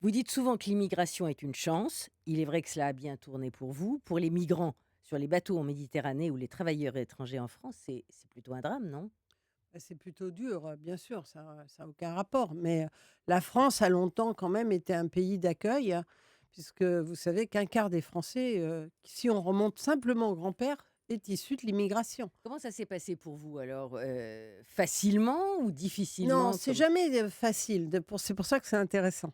Vous dites souvent que l'immigration est une chance. Il est vrai que cela a bien tourné pour vous. Pour les migrants sur les bateaux en Méditerranée ou les travailleurs étrangers en France, c'est plutôt un drame, non? Bah, c'est plutôt dur, bien sûr, ça a aucun rapport. Mais, la France a longtemps quand même été un pays d'accueil, puisque vous savez qu'un quart des Français, si on remonte simplement au grand-père, est issu de l'immigration. Comment ça s'est passé pour vous alors? Facilement ou Non, difficilement c'est comme jamais, facile c'est pour ça que c'est intéressant.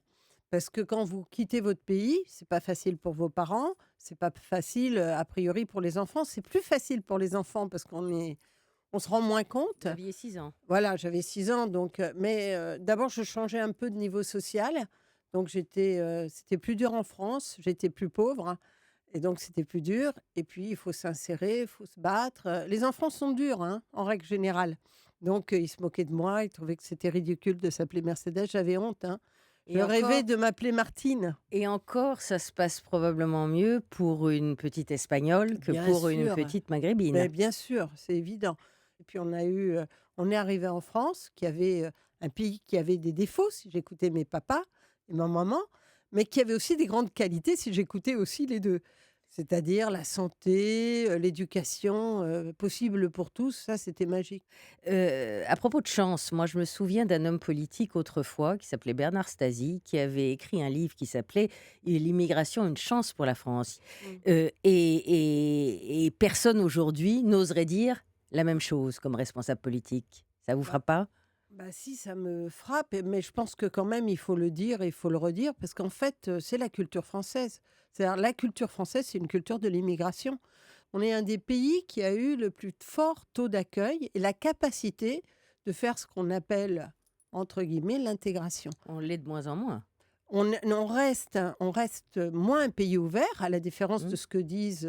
Parce que quand vous quittez votre pays, c'est pas facile pour vos parents, c'est pas facile, a priori pour les enfants. C'est plus facile pour les enfants parce on se rend moins vous compte. aviez 6 ans? Voilà, j'avais 6 ans donc mais d'abord je changeais un peu de niveau social, donc c'était plus dur en France, j'étais plus pauvre et donc c'était plus dur et puis il faut s'insérer, il faut se battre, les enfants sont durs, hein, en règle générale, donc ils se moquaient de moi, ils trouvaient que c'était ridicule de s'appeler Mercedes, j'avais honte, hein. Je Et rêvais encore de m'appeler Martine. et encore, ça se passe probablement mieux pour une petite espagnole que Bien pour une sûr, petite maghrébine. beh, bien sûr, c'est évident et puis on est arrivé en France qui avait, un pays qui avait des défauts si j'écoutais mes papas et ma maman, mais qui avait aussi des grandes qualités si j'écoutais aussi les 2. C'est-à-dire la santé, l'éducation, possible pour tous, ça c'était magique. À propos de chance, moi je me souviens d'un homme politique autrefois qui s'appelait Bernard Stasi, qui avait écrit un livre qui s'appelait «L'immigration, une chance pour la France». Mmh. Et personne aujourd'hui n'oserait dire la même chose comme responsable politique. Ça vous Bah frappe pas? Bah, si, ça me frappe, mais je pense que quand même il faut le dire et il faut le redire parce qu'en fait, c'est la culture française. C'est-à-dire la culture française, c'est une culture de l'immigration. On est un des pays qui a eu le plus fort taux d'accueil et la capacité de faire ce qu'on appelle, entre guillemets, «l'intégration». On l'est de moins en moins. On reste moins un pays ouvert, à la différence Mmh. de ce que disent,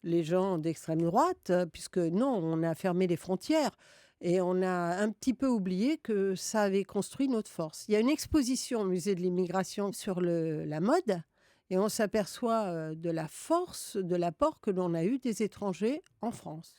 les gens d'extrême droite, puisque non, on a fermé les frontières et on a un petit peu oublié que ça avait construit notre force. Il y a une exposition au musée de l'immigration sur la mode et on s'aperçoit, de la force de l'apport que l'on a eu des étrangers en France.